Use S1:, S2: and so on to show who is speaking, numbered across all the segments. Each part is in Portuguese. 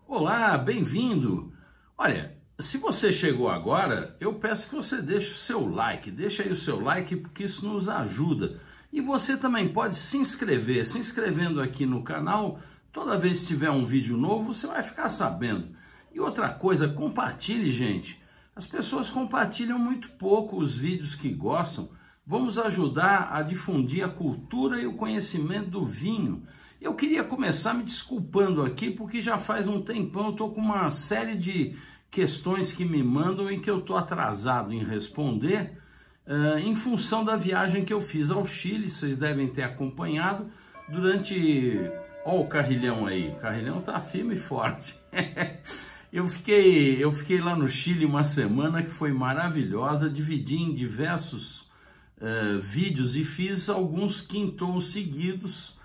S1: Olá, bem-vindo! Olha, se você chegou agora, eu peço que você deixe o seu like. Deixa aí o seu like porque isso nos ajuda. E você também pode se inscrever. Se inscrevendo aqui no canal, toda vez que tiver um vídeo novo, você vai ficar sabendo. E outra coisa, compartilhe, gente. As pessoas compartilham muito pouco os vídeos que gostam. Vamos ajudar a difundir a cultura e o conhecimento do vinho. Eu queria começar me desculpando aqui, porque já faz um tempão eu estou com uma série de questões que me mandam e que eu estou atrasado em responder, em função da viagem que eu fiz ao Chile. Vocês devem ter acompanhado durante... Olha o carrilhão aí, o carrilhão está firme e forte. Eu fiquei lá no Chile uma semana que foi maravilhosa, dividi em diversos vídeos e fiz alguns quintons seguidos,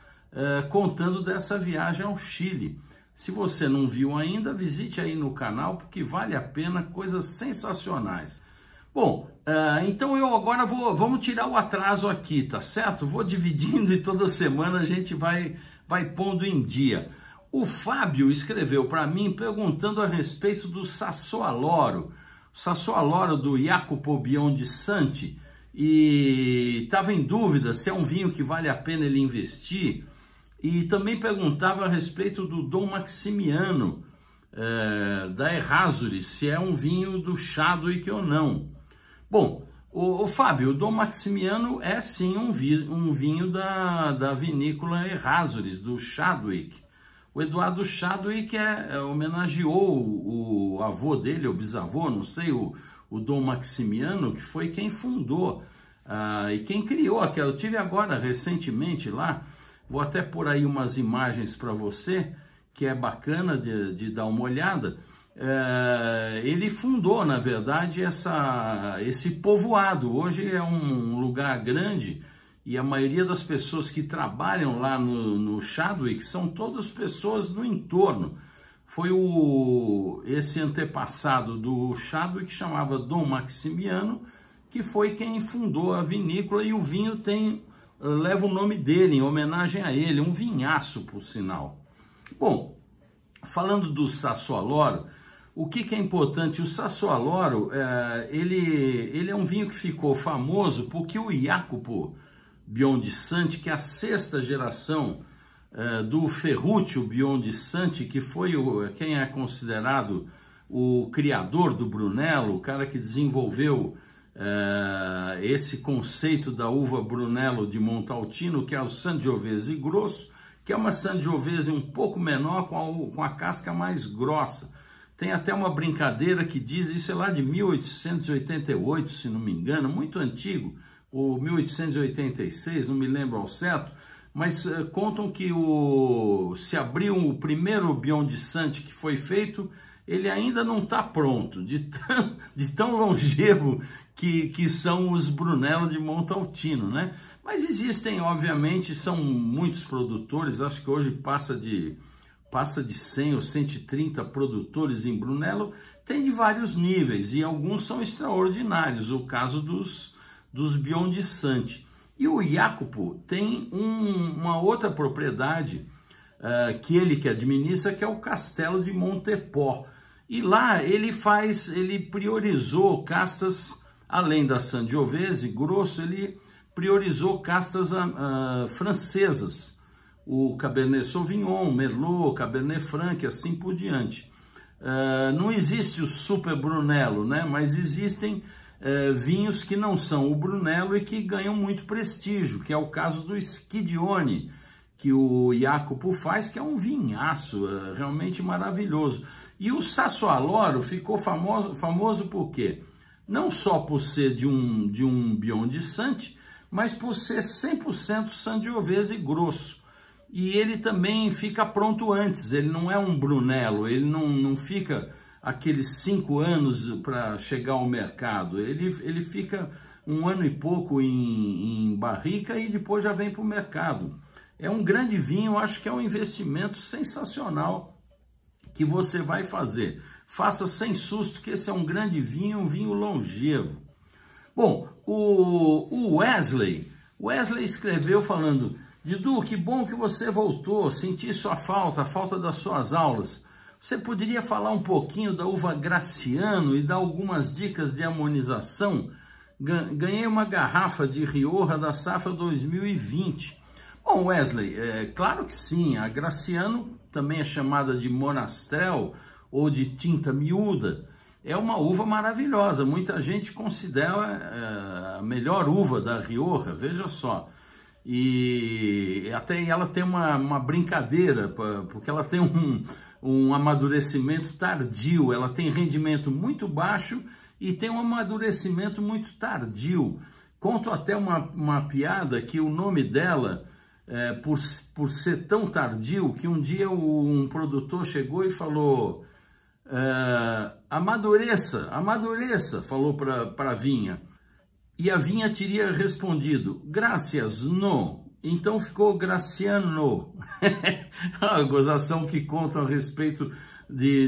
S1: contando dessa viagem ao Chile. Se você não viu ainda, visite aí no canal, porque vale a pena, coisas sensacionais. Bom, então eu agora vamos tirar o atraso aqui, tá certo? Vou dividindo e toda semana a gente vai pondo em dia. O Fábio escreveu para mim perguntando a respeito do Sassualoro. O Sassualoro do Jacopo Biondisanti, e estava em dúvida se é um vinho que vale a pena ele investir. E também perguntava a respeito do Dom Maximiano, da Errázuriz, se é um vinho do Chadwick ou não. Bom, o Fábio, o Dom Maximiano é sim um vinho da vinícola Errázuriz, do Chadwick. O Eduardo Chadwick homenageou o avô dele, o bisavô, não sei, o Dom Maximiano, que foi quem fundou e quem criou aquela. Eu tive agora recentemente lá. Vou até pôr aí umas imagens para você, que é bacana de dar uma olhada. Ele fundou, na verdade, esse povoado. Hoje é um lugar grande e a maioria das pessoas que trabalham lá no Chadwick são todas pessoas do entorno. Foi esse antepassado do Chadwick, que chamava Dom Maximiano, que foi quem fundou a vinícola, e o vinho leva o nome dele, em homenagem a ele, um vinhaço, por sinal. Bom, falando do Sassualoro, o que é importante? O Sassualoro, ele é um vinho que ficou famoso porque o Jacopo Biondisanti, que é a sexta geração do Ferruccio Biondisanti, que foi quem é considerado o criador do Brunello, o cara que desenvolveu esse conceito da uva Brunello de Montalcino, que é o Sangiovese grosso, que é uma Sangiovese um pouco menor, com a casca mais grossa. Tem até uma brincadeira que diz, isso é lá de 1888, se não me engano, muito antigo, ou 1886, não me lembro ao certo, mas contam que se abriu o primeiro Biondisanti que foi feito, ele ainda não está pronto, de tão longevo que são os Brunello de Montalcino, né? Mas existem, obviamente, são muitos produtores, acho que hoje passa de 100 ou 130 produtores em Brunello, tem de vários níveis, e alguns são extraordinários, o caso dos Biondisanti. E o Jacopo tem uma outra propriedade que ele administra, que é o Castelo de Montepò. E lá ele priorizou castas, além da Sangiovese grosso, ele priorizou castas francesas, o Cabernet Sauvignon, Merlot, Cabernet Franc, e assim por diante. Não existe o Super Brunello, né? Mas existem vinhos que não são o Brunello e que ganham muito prestígio, que é o caso do Schidione, que o Jacopo faz, que é um vinhaço realmente maravilhoso. E o Sassualoro ficou famoso por quê? Não só por ser de um Biondisanti, mas por ser 100% Sangiovese grosso. E ele também fica pronto antes, ele não é um Brunello, ele não fica aqueles 5 anos para chegar ao mercado, ele fica 1 ano e pouco em barrica e depois já vem para o mercado. É um grande vinho, acho que é um investimento sensacional que você vai fazer. Faça sem susto, que esse é um grande vinho, um vinho longevo. Bom, o Wesley escreveu falando: Didu, que bom que você voltou, senti sua falta, a falta das suas aulas. Você poderia falar um pouquinho da uva Graciano e dar algumas dicas de harmonização? Ganhei uma garrafa de Rioja da safra 2020. Bom, Wesley, claro que sim, a Graciano também é chamada de Monastrell ou de tinta miúda. É uma uva maravilhosa, muita gente considera a melhor uva da Rioja, veja só. E até ela tem uma brincadeira, porque ela tem um amadurecimento tardio, ela tem rendimento muito baixo e tem um amadurecimento muito tardio. Conto até uma piada que o nome dela, por ser tão tardio, que um dia um produtor chegou e falou: amadureça, amadureça, falou para a vinha. E a vinha teria respondido: gracias, no. Então ficou Graciano. A gozação que conta a respeito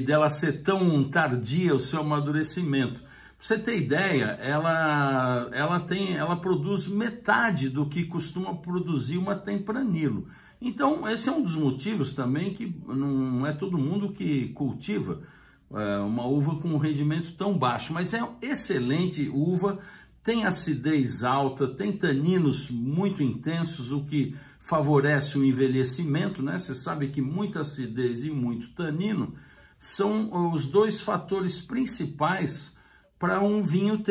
S1: dela ser tão tardia o seu amadurecimento. Pra você ter ideia, ela produz metade do que costuma produzir uma Tempranillo. Então, esse é um dos motivos também que não é todo mundo que cultiva uma uva com um rendimento tão baixo, mas é excelente uva, tem acidez alta, tem taninos muito intensos, o que favorece o envelhecimento, né? Você sabe que muita acidez e muito tanino são os dois fatores principais para um vinho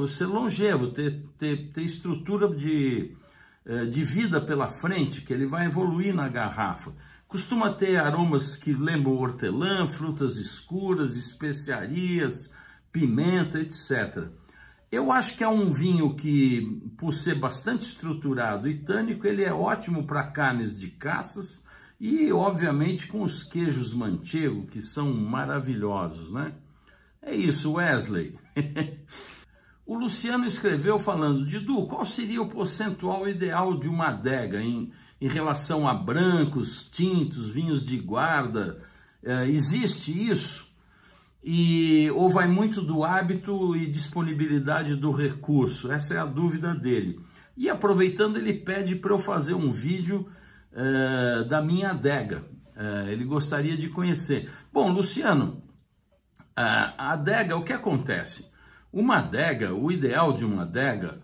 S1: ser longevo, ter estrutura de vida pela frente, que ele vai evoluir na garrafa. Costuma ter aromas que lembram hortelã, frutas escuras, especiarias, pimenta, etc. Eu acho que é um vinho que, por ser bastante estruturado e tânico, ele é ótimo para carnes de caças e, obviamente, com os queijos manchego, que são maravilhosos, né? É isso, Wesley. O Luciano escreveu falando: Didu, qual seria o percentual ideal de uma adega em relação a brancos, tintos, vinhos de guarda? Existe isso? Ou vai muito do hábito e disponibilidade do recurso? Essa é a dúvida dele. E aproveitando, ele pede para eu fazer um vídeo da minha adega. Ele gostaria de conhecer. Bom, Luciano, a adega, o que acontece? Uma adega, o ideal de uma adega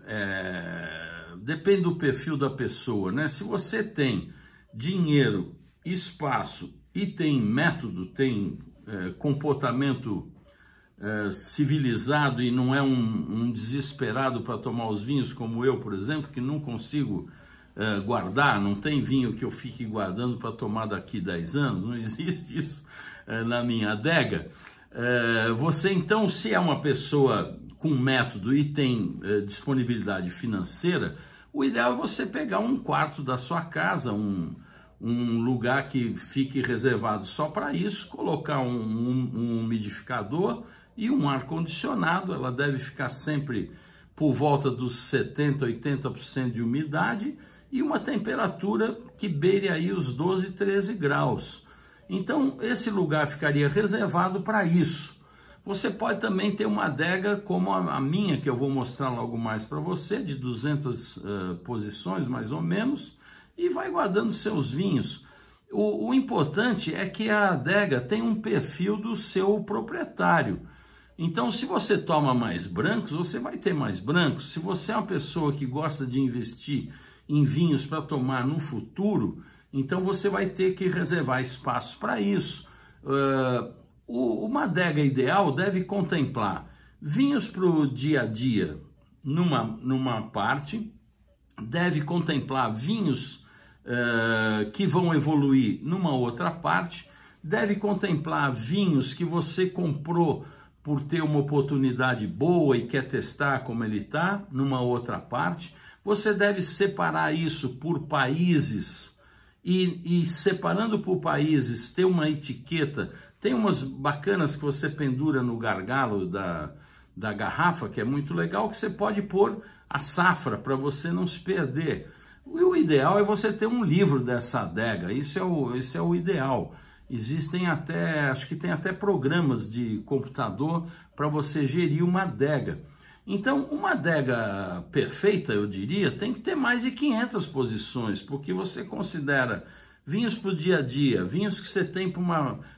S1: depende do perfil da pessoa, né? Se você tem dinheiro, espaço e tem método, tem comportamento civilizado e não é um desesperado para tomar os vinhos como eu, por exemplo, que não consigo guardar, não tem vinho que eu fique guardando para tomar daqui 10 anos, não existe isso na minha adega. Você então, se é uma pessoa com método e tem disponibilidade financeira, o ideal é você pegar um quarto da sua casa, um lugar que fique reservado só para isso, colocar um umidificador e um ar-condicionado. Ela deve ficar sempre por volta dos 70%, 80% de umidade e uma temperatura que beire aí os 12, 13 graus. Então, esse lugar ficaria reservado para isso. Você pode também ter uma adega como a minha, que eu vou mostrar logo mais para você, de 200 posições mais ou menos, e vai guardando seus vinhos. O importante é que a adega tem um perfil do seu proprietário. Então, se você toma mais brancos, você vai ter mais brancos. Se você é uma pessoa que gosta de investir em vinhos para tomar no futuro, então você vai ter que reservar espaço para isso. Uma adega ideal deve contemplar vinhos para o dia a dia numa parte, deve contemplar vinhos que vão evoluir numa outra parte, deve contemplar vinhos que você comprou por ter uma oportunidade boa e quer testar como ele está, numa outra parte. Você deve separar isso por países e separando por países, ter uma etiqueta. Tem umas bacanas que você pendura no gargalo da garrafa, que é muito legal, que você pode pôr a safra para você não se perder. E o ideal é você ter um livro dessa adega, isso é o ideal. Existem acho que tem até programas de computador para você gerir uma adega. Então, uma adega perfeita, eu diria, tem que ter mais de 500 posições, porque você considera vinhos para o dia a dia, vinhos que você tem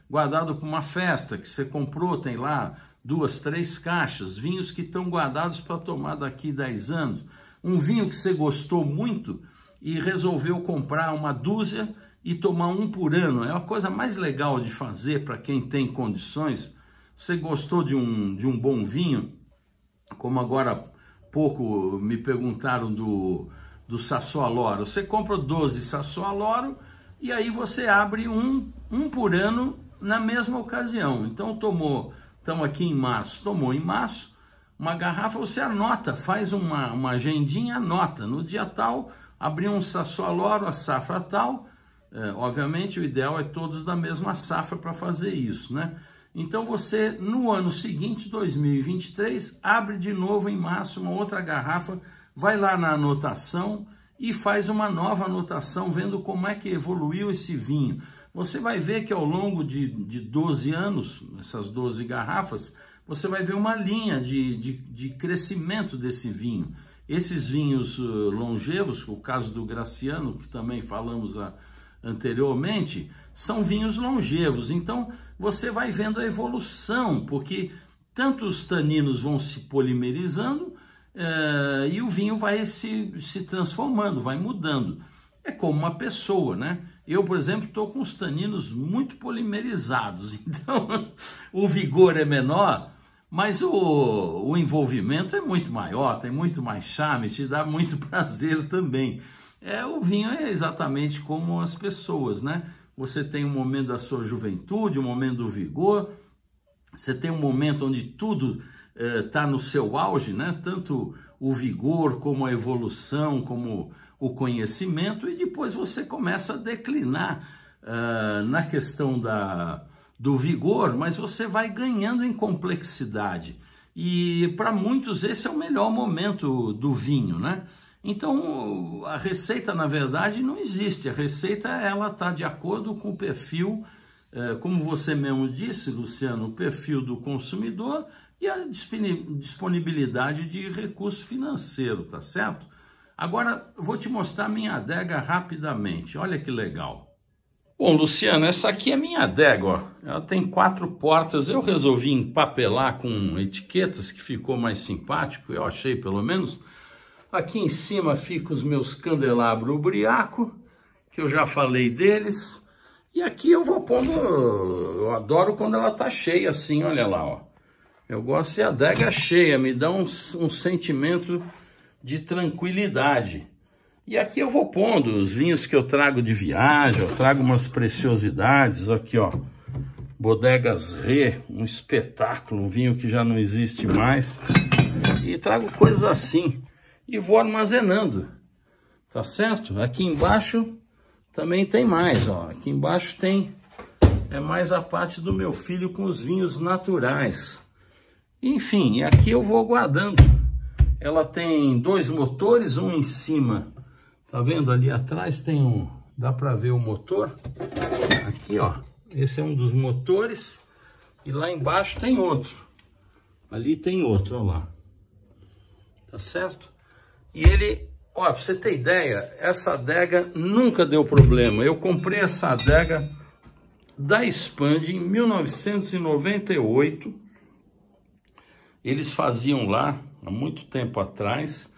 S1: guardado para uma festa, que você comprou, tem lá 2, 3 caixas, vinhos que estão guardados para tomar daqui 10 anos, um vinho que você gostou muito e resolveu comprar uma dúzia e tomar um por ano. É a coisa mais legal de fazer para quem tem condições. Você gostou de um bom vinho, como agora há pouco me perguntaram do Sassuoloro. Você compra 12 Sassuoloro e aí você abre um por ano na mesma ocasião. Então estamos aqui em março, tomou em março, uma garrafa, você anota, faz uma agendinha, anota, no dia tal, abrir um Sassuoloro, a safra tal, obviamente o ideal é todos da mesma safra para fazer isso, né? Então você, no ano seguinte, 2023, abre de novo em março uma outra garrafa, vai lá na anotação e faz uma nova anotação, vendo como é que evoluiu esse vinho. Você vai ver que ao longo de 12 anos, essas 12 garrafas, você vai ver uma linha de crescimento desse vinho. Esses vinhos longevos, o caso do Graciano, que também falamos anteriormente, são vinhos longevos. Então, você vai vendo a evolução, porque tanto os taninos vão se polimerizando e o vinho vai se transformando, vai mudando. É como uma pessoa, né? Eu, por exemplo, estou com os taninos muito polimerizados, então o vigor é menor, mas o envolvimento é muito maior, tem muito mais charme, te dá muito prazer também. O vinho é exatamente como as pessoas, né? Você tem um momento da sua juventude, um momento do vigor, você tem um momento onde tudo está no seu auge, né? Tanto o vigor como a evolução, como o conhecimento, e depois você começa a declinar na questão do vigor, mas você vai ganhando em complexidade. E para muitos esse é o melhor momento do vinho, né? Então, a receita, na verdade, não existe. A receita, ela está de acordo com o perfil, como você mesmo disse, Luciano, o perfil do consumidor e a disponibilidade de recurso financeiro, tá certo? Agora, vou te mostrar minha adega rapidamente. Olha que legal. Bom, Luciano, essa aqui é minha adega, ó. Ela tem 4 portas. Eu resolvi empapelar com etiquetas, que ficou mais simpático, eu achei pelo menos. Aqui em cima ficam os meus candelabros Briaco, que eu já falei deles. E aqui eu vou pondo, eu adoro quando ela tá cheia assim, olha lá, ó. Eu gosto de adega cheia, me dá um sentimento de tranquilidade. E aqui eu vou pondo os vinhos que eu trago de viagem, eu trago umas preciosidades, aqui ó. Bodegas Rê, um espetáculo, um vinho que já não existe mais. E trago coisas assim. E vou armazenando, tá certo? Aqui embaixo também tem mais, ó. Aqui embaixo é mais a parte do meu filho com os vinhos naturais. Enfim, aqui eu vou guardando. Ela tem 2 motores, um em cima. Tá vendo ali atrás tem dá para ver o motor? Aqui, ó. Esse é um dos motores e lá embaixo tem outro. Ali tem outro, ó lá. Tá certo? E ele, ó, pra você ter ideia, essa adega nunca deu problema. Eu comprei essa adega da Expand em 1998. Eles faziam lá, há muito tempo atrás.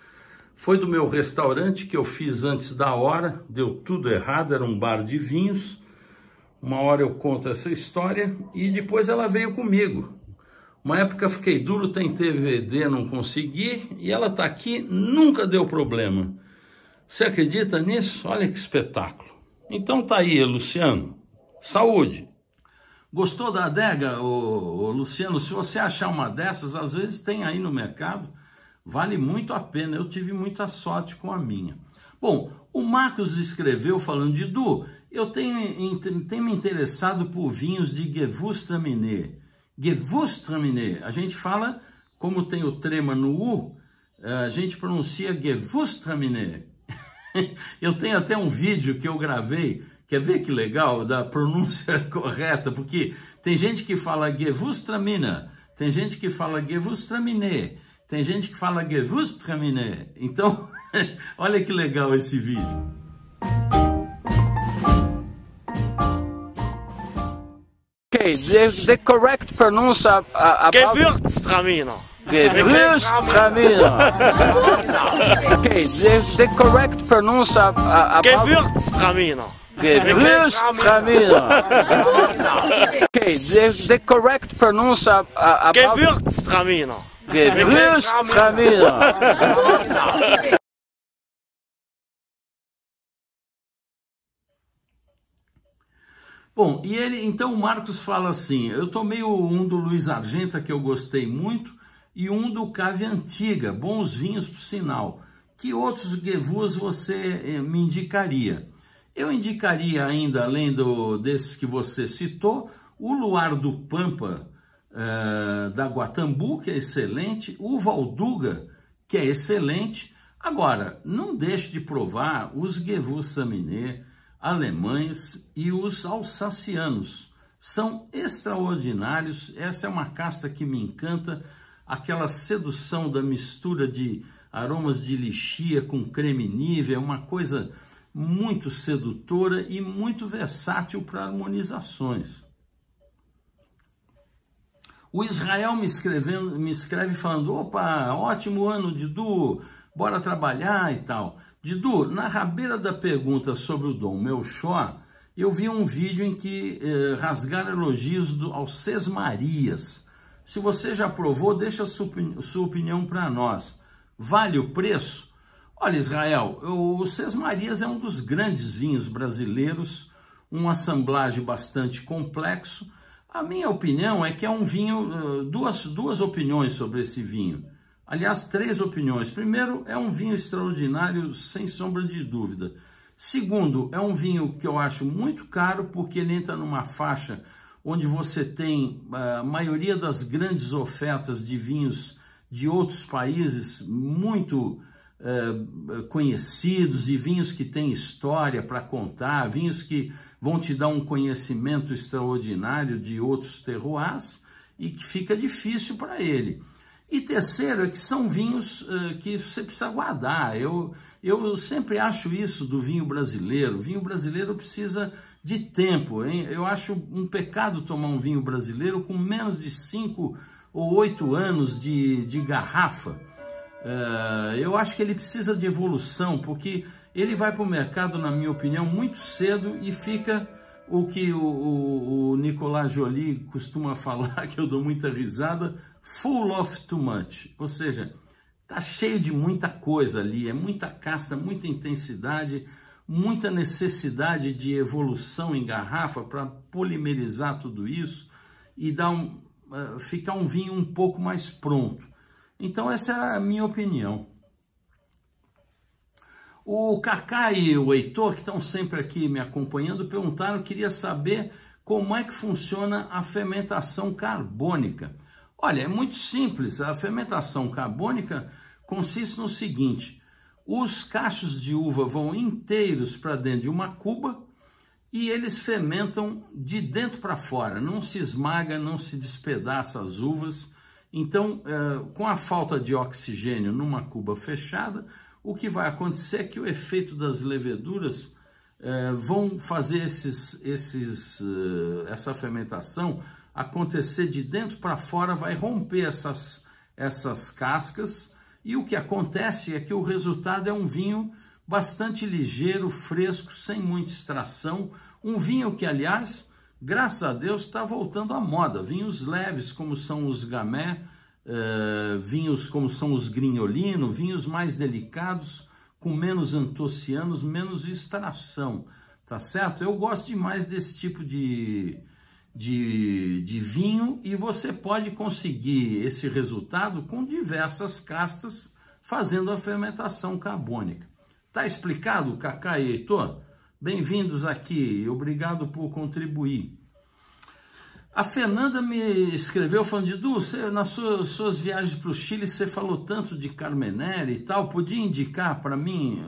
S1: Foi do meu restaurante que eu fiz antes da hora. Deu tudo errado, era um bar de vinhos. Uma hora eu conto essa história e depois ela veio comigo. Uma época eu fiquei duro, tentei VD, não consegui, e ela está aqui, nunca deu problema. Você acredita nisso? Olha que espetáculo. Então tá aí, Luciano. Saúde! Gostou da adega, Luciano? Se você achar uma dessas, às vezes tem aí no mercado, vale muito a pena. Eu tive muita sorte com a minha. Bom, o Marcos escreveu falando de Edu, eu tenho me interessado por vinhos de Gewürztraminer. Gewürztraminer, a gente fala, como tem o trema no U, a gente pronuncia Gewürztraminer. Eu tenho até um vídeo que eu gravei, quer ver que legal, da pronúncia correta, porque tem gente que fala Gewürztraminer, tem gente que fala Gewürztraminer, Tem gente que fala Gewürztraminer. Então, olha que legal esse vídeo.
S2: Okay, the correct pronunciation about
S3: Gewürztraminer.
S2: Gewürztraminer. Okay, the correct pronunciation about
S3: Gewürztraminer.
S2: Gewürztraminer. Okay, the correct pronunciation about
S3: Gewürztraminer.
S2: Gewürztraminer.
S1: Bom, e ele, então o Marcos fala assim, eu tomei um do Luiz Argenta que eu gostei muito e um do Cave Antiga, bons vinhos por sinal. Que outros Gewürz você me indicaria? Eu indicaria ainda, além desses que você citou, o Luar do Pampa da Guatambu, que é excelente, o Valduga, que é excelente. Agora, não deixe de provar os Gewürztraminer alemães e os alsacianos. São extraordinários, essa é uma casta que me encanta, aquela sedução da mistura de aromas de lixia com creme nive, é uma coisa muito sedutora e muito versátil para harmonizações. O Israel me escreve falando, opa, ótimo ano, Didu, bora trabalhar e tal. Didu, na rabeira da pergunta sobre o Dom Melchior, eu vi um vídeo em que rasgaram elogios aos Sesmarias. Se você já provou, deixa a sua opinião para nós. Vale o preço? Olha, Israel, o Sesmarias é um dos grandes vinhos brasileiros, um assemblagem bastante complexo. A minha opinião é que é um vinho, duas opiniões sobre esse vinho. Aliás, 3 opiniões. Primeiro, é um vinho extraordinário, sem sombra de dúvida. Segundo, é um vinho que eu acho muito caro, porque ele entra numa faixa onde você tem a maioria das grandes ofertas de vinhos de outros países muito conhecidos e vinhos que têm história para contar, vinhos que vão te dar um conhecimento extraordinário de outros terroirs e que fica difícil para ele. E terceiro, é que são vinhos que você precisa guardar. Eu sempre acho isso do vinho brasileiro. O vinho brasileiro precisa de tempo, hein? Eu acho um pecado tomar um vinho brasileiro com menos de 5 ou 8 anos de garrafa. Eu acho que ele precisa de evolução, porque ele vai para o mercado, na minha opinião, muito cedo e fica o que o Nicolas Joly costuma falar, que eu dou muita risada, full of too much, ou seja, tá cheio de muita coisa ali, é muita casta, muita intensidade, muita necessidade de evolução em garrafa para polimerizar tudo isso e dar ficar um vinho um pouco mais pronto. Então essa é a minha opinião. O Cacá e o Heitor, que estão sempre aqui me acompanhando, perguntaram, queria saber como é que funciona a fermentação carbônica. Olha, é muito simples, a fermentação carbônica consiste no seguinte, os cachos de uva vão inteiros para dentro de uma cuba e eles fermentam de dentro para fora, não se esmaga, não se despedaça as uvas. Então, com a falta de oxigênio numa cuba fechada, o que vai acontecer é que o efeito das leveduras vão fazer essa fermentação acontecer de dentro para fora, vai romper essas cascas, e o que acontece é que o resultado é um vinho bastante ligeiro, fresco, sem muita extração, um vinho que, aliás, graças a Deus, está voltando à moda. Vinhos leves, como são os Gamay, vinhos como são os Grignolino, vinhos mais delicados, com menos antocianos, menos extração, tá certo? Eu gosto demais desse tipo de vinho, e você pode conseguir esse resultado com diversas castas fazendo a fermentação carbônica. Tá explicado, Cacá e Heitor? Bem-vindos aqui, obrigado por contribuir. A Fernanda me escreveu falando, Didu, nas suas viagens para o Chile, você falou tanto de Carmenere e tal, podia indicar para mim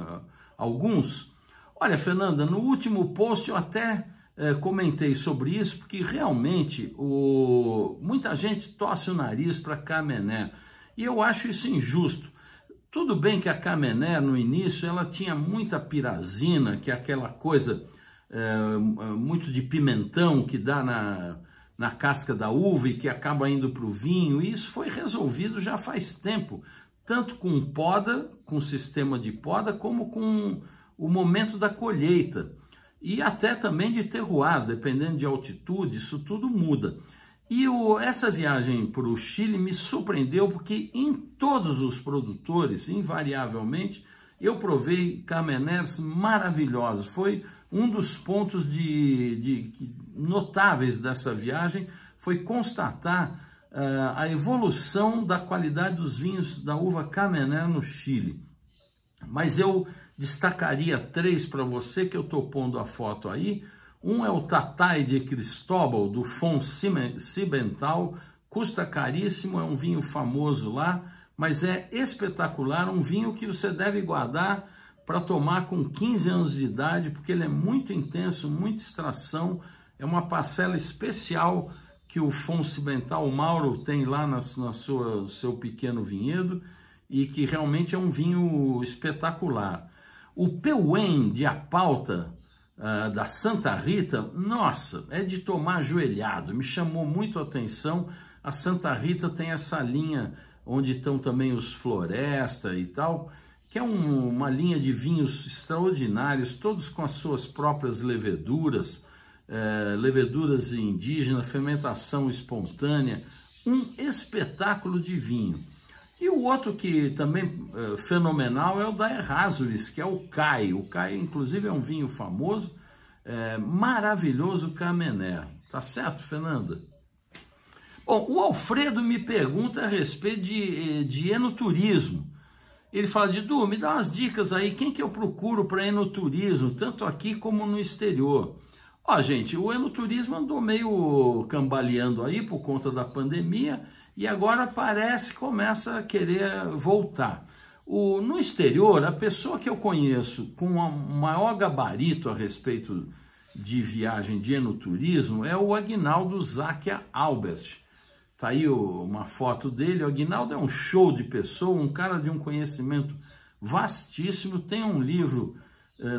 S1: alguns? Olha, Fernanda, no último post eu até comentei sobre isso, porque realmente muita gente torce o nariz para Carmenere. E eu acho isso injusto. Tudo bem que a Carmenère, no início, ela tinha muita pirazina, que é aquela coisa muito de pimentão que dá na casca da uva e que acaba indo para o vinho. E isso foi resolvido já faz tempo, tanto com poda, com o sistema de poda, como com o momento da colheita. E até também de terroir, dependendo de altitude, isso tudo muda. E essa viagem para o Chile me surpreendeu porque em todos os produtores, invariavelmente, eu provei Carmenères maravilhosos. Foi um dos pontos notáveis dessa viagem, foi constatar a evolução da qualidade dos vinhos da uva Carmenère no Chile. Mas eu destacaria 3 para você, que eu estou pondo a foto aí. Um é o Tatay de Cristóbal, do Fons Cimental, custa caríssimo, é um vinho famoso lá, mas é espetacular, um vinho que você deve guardar para tomar com 15 anos de idade, porque ele é muito intenso, muita extração, é uma parcela especial que o Fons Cimental, o Mauro, tem lá no seu pequeno vinhedo, e que realmente é um vinho espetacular. O Peuém de Apalta, da Santa Rita, nossa, é de tomar ajoelhado, me chamou muito a atenção. A Santa Rita tem essa linha onde estão também os Floresta e tal, que é uma linha de vinhos extraordinários, todos com as suas próprias leveduras, leveduras indígenas, fermentação espontânea, um espetáculo de vinho. E o outro que também é fenomenal é o da Errázuriz, que é o Cai. O Cai, inclusive, é um vinho famoso, maravilhoso Carmenère. Tá certo, Fernanda? Bom, o Alfredo me pergunta a respeito de enoturismo. Ele fala, Didu, me dá umas dicas aí, quem que eu procuro para enoturismo, tanto aqui como no exterior? Ó, gente, o enoturismo andou meio cambaleando aí por conta da pandemia, e agora parece que começa a querer voltar. No exterior, a pessoa que eu conheço com o maior gabarito a respeito de viagem de enoturismo é o Aguinaldo Zacchia Albert. Tá aí uma foto dele. O Aguinaldo é um show de pessoa, um cara de um conhecimento vastíssimo. Tem um livro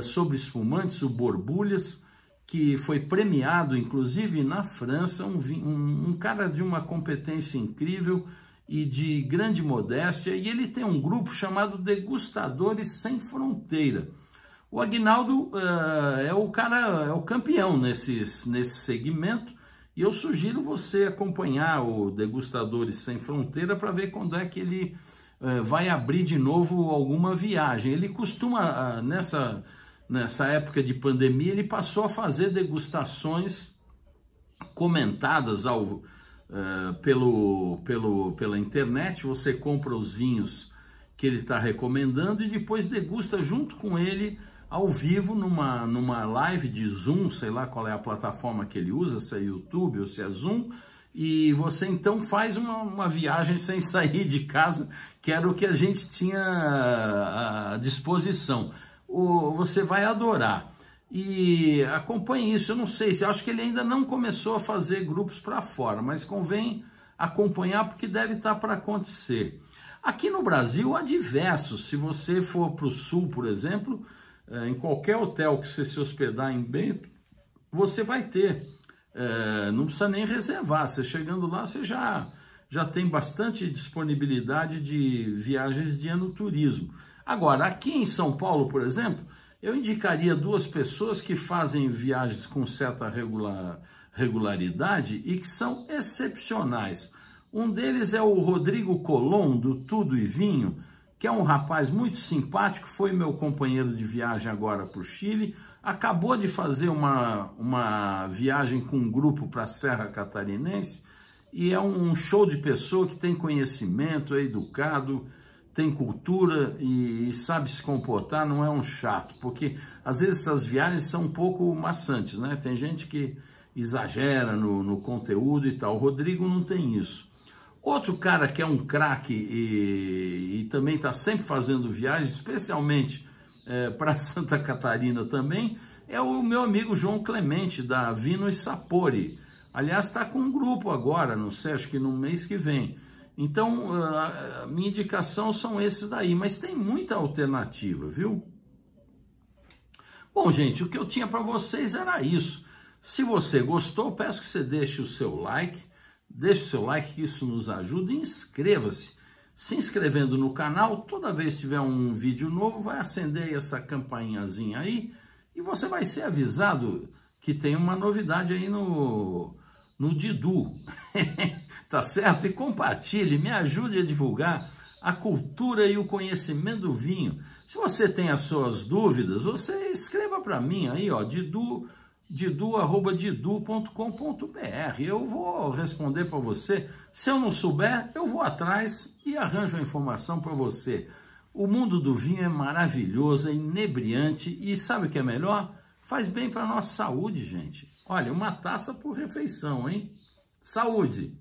S1: sobre espumantes, o Borbulhas, que foi premiado, inclusive, na França, um cara de uma competência incrível e de grande modéstia, e ele tem um grupo chamado Degustadores Sem Fronteira. O Aguinaldo é o campeão nesse segmento, e eu sugiro você acompanhar o Degustadores Sem Fronteira para ver quando é que ele vai abrir de novo alguma viagem. Ele costuma, nessa época de pandemia, ele passou a fazer degustações comentadas pela internet. Você compra os vinhos que ele está recomendando e depois degusta junto com ele ao vivo numa live de Zoom, sei lá qual é a plataforma que ele usa, se é YouTube ou se é Zoom, e você então faz uma viagem sem sair de casa, que era o que a gente tinha à disposição. Você vai adorar. E acompanhe isso. Eu não sei, acho que ele ainda não começou a fazer grupos para fora, mas convém acompanhar porque deve estar para acontecer. Aqui no Brasil há diversos. Se você for para o sul, por exemplo, em qualquer hotel que você se hospedar em Bento, você vai ter. Não precisa nem reservar. Você chegando lá, você já tem bastante disponibilidade de viagens de enoturismo. Agora, aqui em São Paulo, por exemplo, eu indicaria 2 pessoas que fazem viagens com certa regularidade e que são excepcionais. Um deles é o Rodrigo Colom, do Tudo e Vinho, que é um rapaz muito simpático, foi meu companheiro de viagem agora para o Chile, acabou de fazer uma viagem com um grupo para a Serra Catarinense, e é um show de pessoa que tem conhecimento, é educado, tem cultura e sabe se comportar, não é um chato, porque às vezes essas viagens são um pouco maçantes, né? Tem gente que exagera no conteúdo e tal. O Rodrigo não tem isso. Outro cara que é um craque e também está sempre fazendo viagens, especialmente para Santa Catarina também, é o meu amigo João Clemente, da Vino e Sapori. Aliás, está com um grupo agora, não sei, acho que no mês que vem. Então, a minha indicação são esses daí, mas tem muita alternativa, viu? Bom, gente, o que eu tinha para vocês era isso. Se você gostou, peço que você deixe o seu like, que isso nos ajuda, e inscreva-se. Se inscrevendo no canal, toda vez que tiver um vídeo novo, vai acender essa campainhazinha aí, e você vai ser avisado que tem uma novidade aí no Didu, tá certo? E compartilhe, me ajude a divulgar a cultura e o conhecimento do vinho. Se você tem as suas dúvidas, você escreva para mim aí, ó, didu@didu.com.br. Eu vou responder para você. Se eu não souber, eu vou atrás e arranjo a informação para você. O mundo do vinho é maravilhoso, é inebriante e sabe o que é melhor? Faz bem para a nossa saúde, gente. Olha, uma taça por refeição, hein? Saúde!